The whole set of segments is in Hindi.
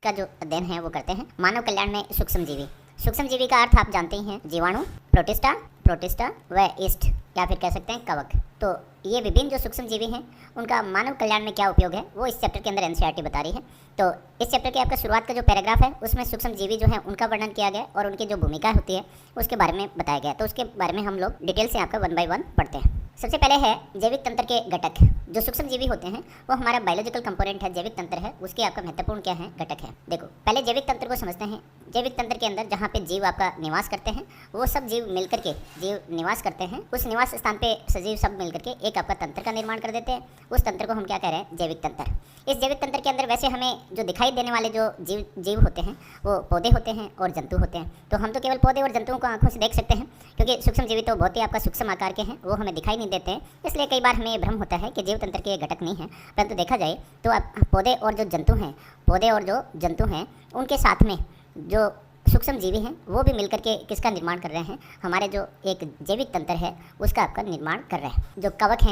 का जो अध्ययन है वो करते हैं। मानव कल्याण में सूक्ष्म जीवी। सूक्ष्म जीवी का अर्थ आप जानते ही हैं, जीवाणु, प्रोटिस्टा व ईस्ट, या फिर कह सकते हैं कवक। तो ये विभिन्न जो सूक्ष्म जीवी हैं उनका मानव कल्याण में क्या उपयोग है वो इस चैप्टर के अंदर एनसीईआरटी बता रही है। तो इस चैप्टर के आपका शुरुआत का जो पैराग्राफ है उसमें सूक्ष्म जीवी जो है उनका वर्णन किया गया और उनकी जो भूमिका होती है उसके बारे में बताया गया। तो उसके बारे में हम लोग डिटेल से आपका 1 बाय 1 पढ़ते हैं। सबसे पहले है जैविक तंत्र के घटक। जो सूक्ष्म जीवी होते हैं वो हमारा बायोलॉजिकल कंपोनेंट है, जैविक तंत्र है, उसके आपका महत्वपूर्ण क्या है, घटक है। देखो पहले जैविक तंत्र को समझते हैं। जैविक तंत्र के अंदर जहाँ पे जीव आपका निवास करते हैं वो सब जीव मिलकर के जीव निवास करते हैं। उस निवास स्थान पे सजीव सब मिलकर के एक आपका तंत्र का निर्माण कर देते हैं। उस तंत्र को हम क्या कह रहे हैं, जैविक तंत्र। इस जैविक तंत्र के अंदर वैसे हमें जो दिखाई देने वाले जो जीव होते हैं वो पौधे होते हैं और जंतु होते हैं। तो हम तो केवल पौधे और जंतुओं को आंखों से देख सकते हैं, क्योंकि सूक्ष्म जीवी तो बहुत ही आपका सूक्ष्म आकार के हैं, वो हमें दिखाई नहीं देते हैं। इसलिए कई बार हमें ये भ्रम होता है कि जीव तंत्र के घटक नहीं है। परंतु देखा जाए तो आप पौधे और जो जंतु हैं उनके साथ में जो सूक्ष्म जीवी हैं वो भी मिलकर के किसका निर्माण कर रहे हैं, हमारे जो एक जैविक तंत्र है उसका आपका निर्माण कर रहे हैं। जो कवक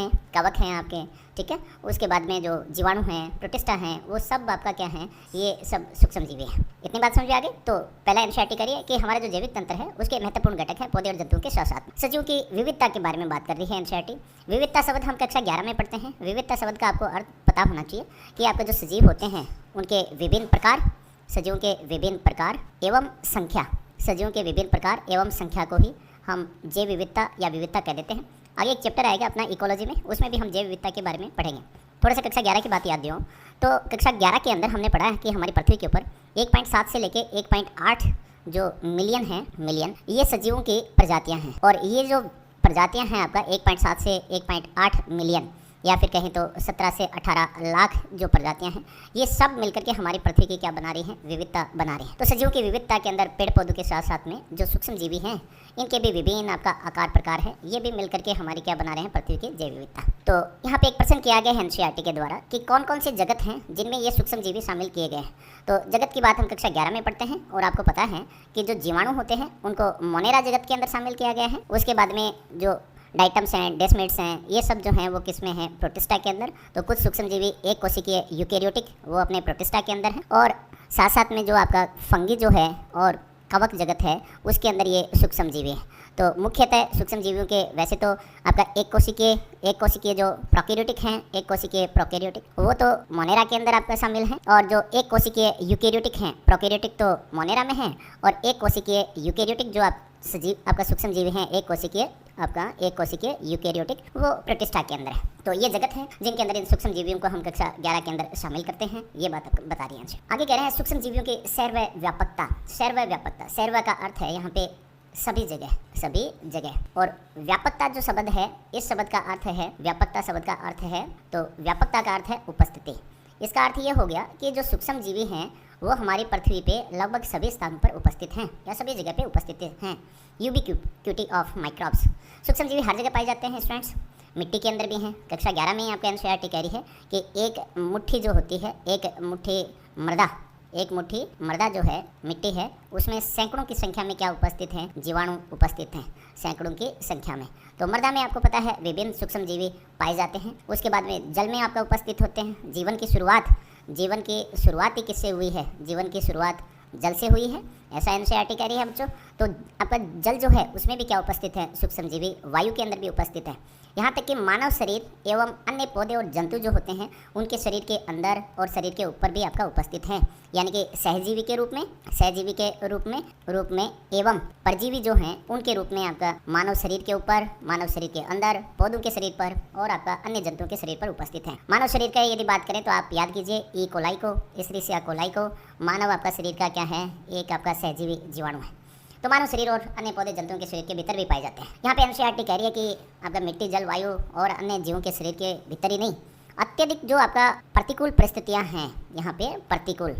हैं आपके, ठीक है, उसके बाद में जो जीवाणु हैं, प्रोटिस्टा हैं, वो सब आपका क्या हैं, ये सब सूक्ष्म जीवी हैं। इतनी बात समझ में आ गई। तो पहला एनसीईआरटी करिए कि हमारा जो जैविक तंत्र है उसके महत्वपूर्ण घटक है पौधे और जंतुओं के साथ साथ। सजीवों की विविधता के बारे में बात कर रही है एनसीईआरटी। विविधता शब्द हम कक्षा 11 में पढ़ते हैं। विविधता शब्द का आपको अर्थ पता होना चाहिए कि आपके जो सजीव होते हैं उनके विभिन्न प्रकार, सजीवों के विभिन्न प्रकार एवं संख्या, सजीवों के विभिन्न प्रकार एवं संख्या को ही हम जैव विविधता या विविधता कह देते हैं। आगे एक चैप्टर आएगा अपना इकोलॉजी में, उसमें भी हम जैव विविधता के बारे में पढ़ेंगे। थोड़ा सा कक्षा 11 की बात याद दियो तो कक्षा 11 के अंदर हमने पढ़ा है कि हमारी पृथ्वी के ऊपर 1.7 से लेके 1.8 जो मिलियन ये सजीवों की प्रजातियाँ हैं। और ये जो प्रजातियाँ हैं आपका 1.7 से 1.8 मिलियन या फिर कहें तो 17 से 18 लाख जो प्रजातियां हैं, ये सब मिलकर के हमारी पृथ्वी की क्या बना रही हैं, विविधता बना रही हैं। तो सजीवों की विविधता के अंदर पेड़ पौधों के साथ साथ में जो सूक्ष्म जीवी हैं इनके भी विभिन्न आपका आकार प्रकार है, ये भी मिलकर के हमारी क्या बना रहे हैं, पृथ्वी की जैव विविधता। तो यहाँ पे एक प्रश्न किया गया है एनसीईआरटी के द्वारा कि कौन कौन से जगत हैं जिनमें ये सूक्ष्म जीवी शामिल किए गए हैं। तो जगत की बात हम कक्षा 11 में पढ़ते हैं और आपको पता है कि जो जीवाणु होते हैं उनको मोनेरा जगत के अंदर शामिल किया गया है। उसके बाद में जो डाइटम्स हैं, डेस्मिड्स हैं, ये सब जो हैं वो किस में हैं, प्रोटिस्टा के अंदर। तो कुछ सूक्ष्म जीवी एक कोशिकीय यूकेरियोटिक वो अपने प्रोटिस्टा के अंदर है, और साथ साथ में जो आपका फंगी जो है और कवक जगत है उसके अंदर ये सूक्ष्म जीवी है। तो मुख्यतः सूक्ष्म जीवियों के वैसे तो आपका एक कोशिकीय जो प्रोकैरियोटिक हैं, एक कोशिकीय प्रोकैरियोटिक वो तो मोनेरा के अंदर आपका शामिल है, और जो एक कोशिकीय यूकेरियोटिक हैं, प्रोकैरियोटिक तो मोनेरा में है, और एक कोशिकीय यूकेरियोटिक जो आप सजीव आपका सूक्ष्म जीवी हैं एक कोशिकीय यूकेरियोटिक वो प्रोटिस्टा के अंदर है। तो ये जगत है जिनके अंदर इन सूक्ष्म जीवियों को हम कक्षा 11 के अंदर शामिल करते हैं। ये बात आपको बता रही है। आगे कह रहे हैं सूक्ष्म जीवियों की सैर व व्यापकता। सैर व का अर्थ है यहाँ पे सभी जगह, और व्यापकता जो शब्द है इस शब्द का अर्थ है, व्यापकता शब्द का अर्थ है, तो व्यापकता का अर्थ है उपस्थिति। इसका अर्थ ये हो गया कि जो सूक्ष्म जीवी हैं वो हमारी पृथ्वी पे लगभग सभी स्थानों पर उपस्थित हैं या सभी जगह पे उपस्थित हैं। Ubiquity of microbes. सूक्ष्म जीवी हर जगह पाए जाते हैं स्टूडेंट्स, मिट्टी के अंदर भी हैं। कक्षा 11 में आपका एनसीईआरटी कह रही है कि एक मुट्ठी जो होती है, एक मुट्ठी मृदा जो है, मिट्टी है, उसमें सैकड़ों की संख्या में क्या उपस्थित हैं, जीवाणु उपस्थित हैं सैकड़ों की संख्या में। तो मृदा में आपको पता है विभिन्न सूक्ष्म जीवी पाए जाते हैं। उसके बाद में जल में आपका उपस्थित होते हैं। जीवन की शुरुआत ही किससे हुई है, जीवन की शुरुआत जल से हुई है, ऐसा एनसीईआरटी कह रही है बच्चों। तो आपका जल जो है उसमें भी क्या उपस्थित है, सूक्ष्म जीवी। वायु के अंदर भी उपस्थित है। यहाँ तक कि मानव शरीर एवं अन्य पौधे और जंतु जो होते हैं उनके शरीर के अंदर और शरीर के ऊपर भी आपका उपस्थित है, यानी कि सहजीवी के रूप में एवं परजीवी जो हैं उनके रूप में आपका मानव शरीर के ऊपर, मानव शरीर के अंदर, पौधों के शरीर पर और आपका अन्य जंतुओं के शरीर पर उपस्थित हैं। मानव शरीर का यदि बात करें तो आप याद कीजिए ई कोलाई को, इस्त्रीसिया कोलाई को। मानव आपका शरीर का क्या है, एक आपका सहजीवी जीवाणु है। तो मानव शरीर और अन्य पौधे जंतुओं के शरीर के भीतर भी पाए जाते हैं। यहाँ पे एनसीईआरटी कह रही है कि आपका मिट्टी, जल, वायु और अन्य जीवों के शरीर के भीतर ही नहीं, अत्यधिक जो आपका प्रतिकूल परिस्थितियाँ हैं, यहाँ पे प्रतिकूल,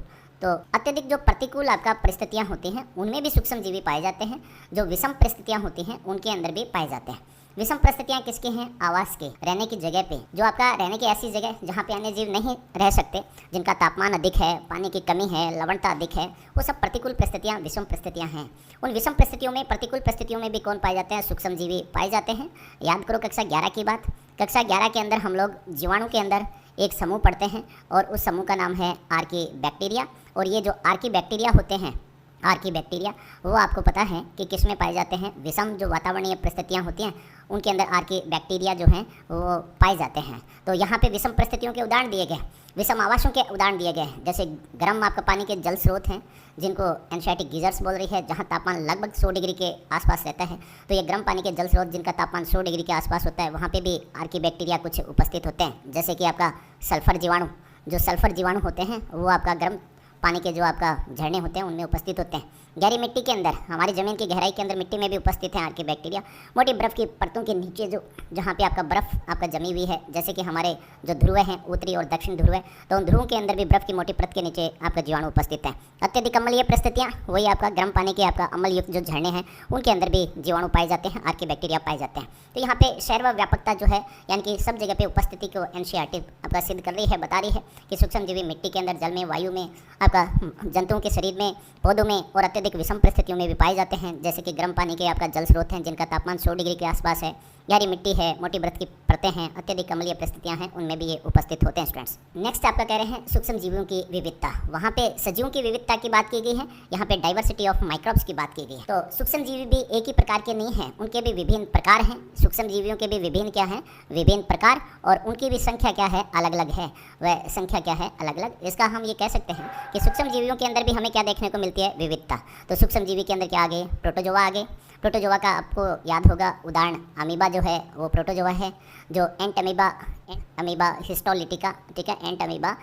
तो अत्यधिक जो प्रतिकूल आपका परिस्थितियाँ होती हैं उनमें भी सूक्ष्म जीवी पाए जाते हैं। जो विषम परिस्थितियाँ होती हैं उनके अंदर भी पाए जाते हैं। विषम परिस्थितियाँ किसके हैं, आवास के, रहने की जगह पे, जो आपका रहने की ऐसी जगह जहाँ पे अन्य जीव नहीं रह सकते, जिनका तापमान अधिक है, पानी की कमी है, लवणता अधिक है, वो सब प्रतिकूल परिस्थितियाँ, विषम परिस्थितियाँ हैं। उन विषम परिस्थितियों में, प्रतिकूल परिस्थितियों में भी कौन पाए जाते हैं, सूक्ष्म जीवी पाए जाते हैं। याद करो कक्षा 11 की बात। कक्षा 11 के अंदर हम लोग जीवाणु के अंदर एक समूह पढ़ते हैं और उस समूह का नाम है आर्कीबैक्टीरिया। और ये जो आर्कीबैक्टीरिया होते हैं, आर्कीबैक्टीरिया, वो आपको पता है कि किस में पाए जाते हैं? विषम जो वातावरणीय परिस्थितियाँ होती हैं उनके अंदर आर्कीबैक्टीरिया जो हैं वो पाए जाते हैं। तो यहाँ पे विषम परिस्थितियों के उदाहरण दिए गए, विषम आवासों के उदाहरण दिए गए हैं। जैसे गर्म आपका पानी के जल स्रोत हैं जिनको एनशियाटिक गीजर्स बोल रही है, जहाँ तापमान लगभग 100 डिग्री के आसपास रहता है। तो ये गर्म पानी के जल स्रोत जिनका तापमान 100 डिग्री के आसपास होता है, वहाँ पे भी आर्कीबैक्टीरिया कुछ उपस्थित होते हैं। जैसे कि आपका सल्फर जीवाणु, जो सल्फर जीवाणु होते हैं वो आपका गर्म पानी के जो आपका झरने होते हैं उनमें उपस्थित होते हैं। गहरी मिट्टी के अंदर, हमारी ज़मीन की गहराई के अंदर मिट्टी में भी उपस्थित है आर्कीबैक्टीरिया। मोटी बर्फ़ की परतों के नीचे जो जहाँ पे आपका बर्फ़ आपका जमी हुई है, जैसे कि हमारे जो ध्रुव हैं उत्तरी और दक्षिण ध्रुव है, तो उन ध्रुवों के अंदर भी बर्फ़ की मोटी परत के नीचे आपका जीवाणु उपस्थित है। अत्यधिक अम्लीय परिस्थितियाँ, वही आपका गर्म पानी के आपका अम्ल युक्त जो झरने हैं उनके अंदर भी जीवाणु पाए जाते हैं, आर्कीबैक्टीरिया पाए जाते हैं। तो यहाँ पे सर्वव्यापकता जो है यानी कि सब जगह पे उपस्थिति को एनसीईआरटी आपका सिद्ध कर रही है, बता रही है कि सूक्ष्मजीवी मिट्टी के अंदर, जल में, वायु में, आपका जंतुओं के शरीर में, पौधों में और अत्यधिक विषम परिस्थितियों में भी पाए जाते हैं। जैसे कि गर्म पानी के आपका जल स्रोत हैं जिनका तापमान 100 डिग्री के आसपास है, गहरी मिट्टी है, मोटी बर्फ की परतें हैं, अत्यधिक अम्लीय परिस्थितियां हैं, उनमें भी ये उपस्थित होते हैं स्टूडेंट्स। नेक्स्ट आपका कह रहे हैं सूक्ष्म जीवों की विविधता। वहाँ पे सजीवों की विविधता की बात की गई है, यहाँ पे डाइवर्सिटी ऑफ माइक्रोब्स की बात की गई है। तो सूक्ष्म जीवी भी एक ही प्रकार के नहीं हैं, उनके भी विभिन्न प्रकार हैं। सूक्ष्म जीवियों के भी विभिन्न क्या हैं? विभिन्न प्रकार, और उनकी भी संख्या क्या है? अलग अलग है। वह संख्या क्या है? अलग अलग। इसका हम ये कह सकते हैं कि सूक्ष्म जीवियों के अंदर भी हमें क्या देखने को मिलती है? विविधता। तो सूक्ष्म जीवी के अंदर क्या आ गए? प्रोटोजोआ आ गए। प्रोटोजोआ का आपको याद होगा उदाहरण अमीबा जो है वो प्रोटोजोआ है। जो एंट अमीबा हिस्टोलिटिका, ठीक है, एंट अमीबा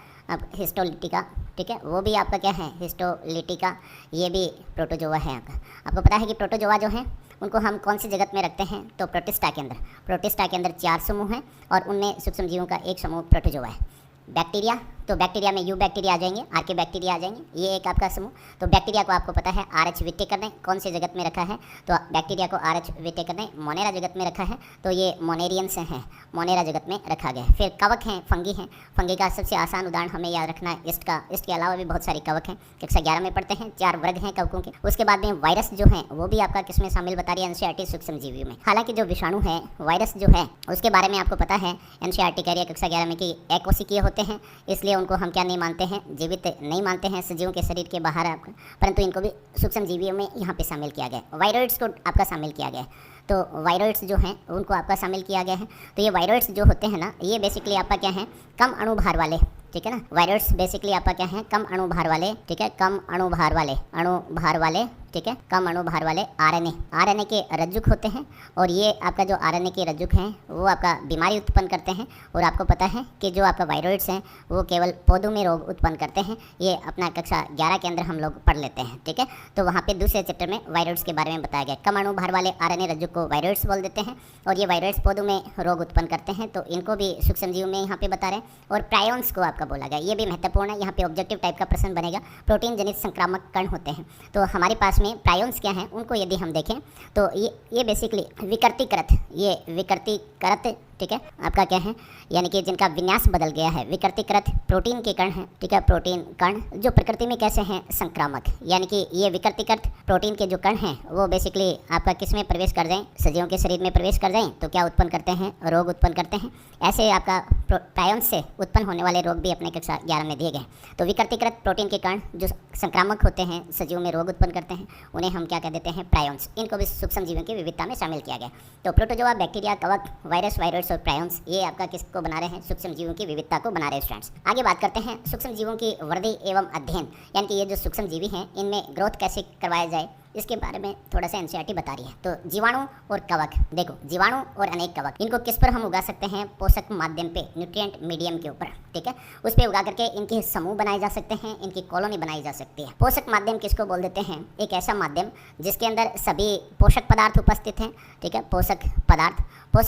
हिस्टोलिटिका, ठीक है, वो भी आपका क्या है? हिस्टोलिटिका, ये भी प्रोटोजोआ है आपका। आपको पता है कि प्रोटोजोआ जो है उनको हम कौन सी जगत में रखते हैं? तो प्रोटिस्टा के अंदर। प्रोटिस्टा के अंदर 4 समूह हैं और उनमें सूक्ष्म जीवों का एक समूह प्रोटोजोआ है। बैक्टीरिया, तो बैक्टीरिया में यू बैक्टीरिया आ जाएंगे, आर्कीबैक्टीरिया आ जाएंगे, ये एक आपका समूह। तो बैक्टीरिया को आपको पता है RH विटेकर ने कौन से जगत में रखा है? तो बैक्टीरिया को RH विटेकर ने मोनेरा जगत में रखा है, तो ये मोनेरियंस हैं, मोनेरा जगत में रखा गया है। फिर कवक हैं, फंगी हैं। फंगी का सबसे आसान उदाहरण हमें याद रखना है ईस्ट का। ईस्ट के अलावा भी बहुत सारे कवक हैं, कक्षा 11 में पढ़ते हैं, 4 वर्ग हैं कवकों के। उसके बाद में वायरस जो हैं वो भी आपका किसमें शामिल बता रही है? एनसीईआरटी सूक्ष्म जीवियों में। हालांकि जो विषाणु है, वायरस जो है, उसके बारे में आपको पता है एनसीईआरटी कह रही है कक्षा 11 में कि अकोशिकीय होते हैं, इसलिए उनको हम क्या नहीं मानते हैं? जीवित नहीं मानते हैं, सजीवों के शरीर के बाहर आपका, परंतु इनको भी सूक्ष्म जीवियों में यहाँ पे शामिल किया गया है। वायरॉइड्स को आपका शामिल किया गया है। तो वायरॉइड्स जो हैं उनको आपका शामिल किया गया है। तो ये वायरॉइड्स जो होते हैं ना, ये बेसिकली आपका क्या है? कम अणुभार वाले, ठीक है ना। वायरॉइड्स बेसिकली आपका क्या है? कम अणुभार वाले, ठीक है, कम अणुभार वाले, ठीक है, कम अणुभार वाले आरएनए के रज्जुक होते हैं। और ये आपका जो आरएनए के रज्जुक हैं वो आपका बीमारी उत्पन्न करते हैं। और आपको पता है कि जो आपका वायरॉइड्स हैं वो केवल पौधों में रोग उत्पन्न करते हैं। ये अपना कक्षा 11 के अंदर हम लोग पढ़ लेते हैं, ठीक है। तो वहाँ पे दूसरे चैप्टर में वायरॉइड्स के बारे में बताया गया। कम अणुभार वाले आरएनए रज्जुक को वायरॉइड्स बोल देते हैं और ये वायरॉइड्स पौधों में रोग उत्पन्न करते हैं, तो इनको भी सूक्ष्मजीव में यहाँ पे बता रहे हैं। और प्रायोन्स को आपका बोला गया, ये भी महत्वपूर्ण है, यहाँ पे ऑब्जेक्टिव टाइप का प्रश्न बनेगा। प्रोटीन जनित संक्रामक कण होते हैं, तो हमारे पास में प्रायोन्स क्या हैं उनको यदि हम देखें तो ये बेसिकली विकृतिकृत, ठीक है, आपका क्या है? यानी कि जिनका विन्यास बदल गया है, विकृतिकृत प्रोटीन के कण हैं, ठीक है, प्रोटीन कण जो प्रकृति में कैसे हैं? संक्रामक। यानी कि ये विकृतिकृत प्रोटीन के जो कण हैं वो बेसिकली आपका किस में प्रवेश कर जाएं? सजीवों के शरीर में प्रवेश कर जाएं तो क्या उत्पन्न करते हैं? रोग उत्पन्न करते हैं। ऐसे आपका प्रायोन से उत्पन्न होने वाले रोग भी अपने कक्षा 11 में दिए गए। तो विकृतिकृत प्रोटीन के कण जो संक्रामक होते हैं, सजीवों में रोग उत्पन्न करते हैं, उन्हें हम क्या कह देते हैं? प्रायोन्स। इनको भी सूक्ष्म जीवों की विविधता में शामिल किया गया। तो प्रोटोजोआ, बैक्टीरिया, कवक, वायरस, वायरॉइड्स और प्रायोन्स, ये आपका किसको बना रहे हैं? सूक्ष्म जीवों की विविधता को बना रहे हैं स्टूडेंट्स। आगे बात करते हैं सूक्ष्म जीवों की वृद्धि एवं अध्ययन, यानी कि ये जो सूक्ष्म जीवी हैं इनमें ग्रोथ कैसे करवाया जाए, इसके बारे में थोड़ा सा एनसीईआरटी बता रही है। तो जीवाणु और कवक, देखो जीवाणु और अनेक कवक, इनको किस पर हम उगा सकते हैं? पोषक माध्यम पे, न्यूट्रिएंट मीडियम के ऊपर, ठीक है, उस पर उगा करके इनके समूह बनाए जा सकते हैं, इनकी कॉलोनी बनाई जा सकती है। पोषक माध्यम किसको बोल देते हैं? एक ऐसा माध्यम जिसके अंदर सभी पोषक पदार्थ उपस्थित हैं, ठीक है, पोषक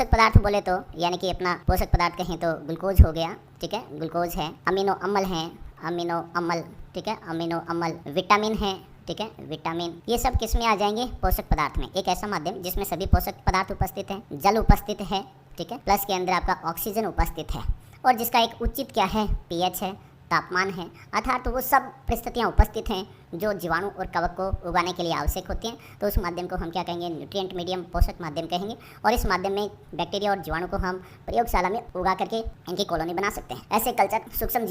पदार्थ बोले तो यानी कि अपना पोषक पदार्थ कहें तो ग्लूकोज हो गया, ठीक है, ग्लूकोज है, अमीनो अम्ल, ठीक है, अमीनो अम्ल, विटामिन है, ठीक है, विटामिन, ये सब किस में आ जाएंगे? पोषक पदार्थ में। एक ऐसा माध्यम जिसमें सभी पोषक पदार्थ उपस्थित हैं, जल उपस्थित है, ठीक है, प्लस के अंदर आपका ऑक्सीजन उपस्थित है और जिसका एक उचित क्या है? पीएच है, तापमान है, अर्थात वो सब परिस्थितियाँ उपस्थित हैं जो जीवाणु और कवक को उगाने के लिए आवश्यक होती हैं। तो उस माध्यम को हम क्या कहेंगे, न्यूट्रिएंट मीडियम, पोषक माध्यम कहेंगे। और इस माध्यम में बैक्टीरिया और जीवाणु को हम प्रयोगशाला में उगा करके इनकी कॉलोनी बना सकते हैं। ऐसे कल्चर सूक्ष्म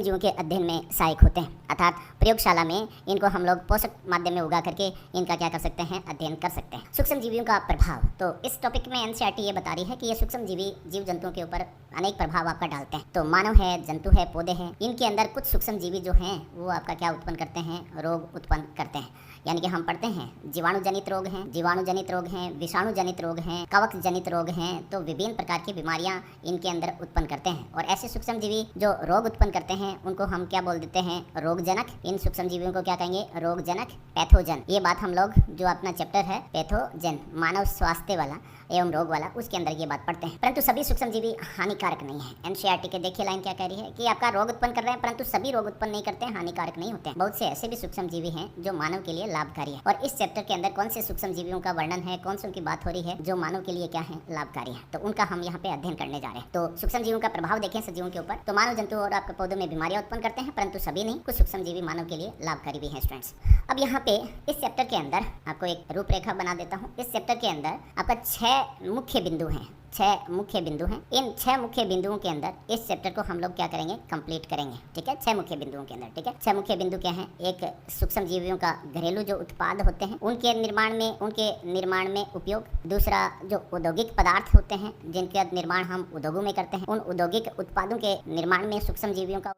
जीवों के अध्ययन में सहायक होते हैं, अर्थात प्रयोगशाला में इनको हम लोग पोषक माध्यम में उगा करके इनका क्या कर सकते हैं, अध्ययन कर सकते हैं। सूक्ष्म जीवियों का प्रभाव, तो इस टॉपिक में एनसीईआरटी ये बता रही है कि ये सूक्ष्म जीवी जीव जंतुओं के ऊपर अनेक प्रभाव आपका डालते हैं। तो मानव है, जंतु है, पौधे हैं, इनके अंदर कुछ सूक्ष्म जीवी जो हैं वो आपका क्या उत्पन्न करते हैं, रोग उत्पन्न करते हैं। यानी कि हम पढ़ते हैं जीवाणु जनित रोग हैं, विषाणु जनित रोग हैं, कवक जनित रोग हैं। तो विभिन्न प्रकार की बीमारियां इनके अंदर उत्पन्न करते हैं। और ऐसे सूक्ष्म जीवी जो रोग उत्पन्न करते हैं उनको हम क्या बोल देते हैं, रोगजनक। इन सूक्ष्म जीवियों को क्या कहेंगे, रोगजनक, पैथोजन। ये बात हम लोग जो अपना चैप्टर है पैथोजन, मानव स्वास्थ्य वाला एवं रोग वाला, उसके अंदर ये बात पढ़ते हैं। परंतु सभी सूक्ष्म जीवी हानिकारक नहीं है। एनसीईआरटी के देखिए लाइन क्या कह रही है कि आपका रोग उत्पन्न कर रहे हैं, परंतु सभी रोग उत्पन्न नहीं करते हैं, हानिकारक नहीं होते हैं। बहुत से ऐसे भी सूक्ष्म जीवी हैं जो मानव के लिए लाभकारी है। और इस चैप्टर के अंदर कौन से सूक्ष्म जीवियों का वर्णन है, कौन से उनकी बात हो रही है जो मानव के लिए क्या है, लाभकारी है, तो उनका हम यहाँ पे अध्ययन करने जा रहे हैं। तो सूक्ष्म जीवों का प्रभाव देखें सजीवों के ऊपर। तो मानव, जंतु और आपके पौधों में बीमारियां उत्पन्न करते हैं, परंतु सभी नहीं, कुछ सूक्ष्म जीवी मानव के लिए लाभकारी भी हैं स्टूडेंट्स। अब यहाँ पे इस चैप्टर के अंदर आपको एक रूपरेखा बना देता हूँ। इस चैप्टर के अंदर आपका 6 मुख्य बिंदु हैं। 6 मुख्य बिंदु हैं। इन 6 मुख्य बिंदुओं के अंदर इस चैप्टर को हम लोग क्या करेंगे, कंप्लीट करेंगे। ठीक है, 6 मुख्य बिंदुओं के अंदर। ठीक है, 6 मुख्य बिंदु क्या हैं, एक सूक्ष्म जीवियों का घरेलू जो उत्पाद होते हैं उनके निर्माण में उपयोग। दूसरा, जो औद्योगिक पदार्थ होते हैं जिनके निर्माण हम उद्योगों में करते हैं, उन औद्योगिक उत्पादों के निर्माण में सूक्ष्म जीवियों का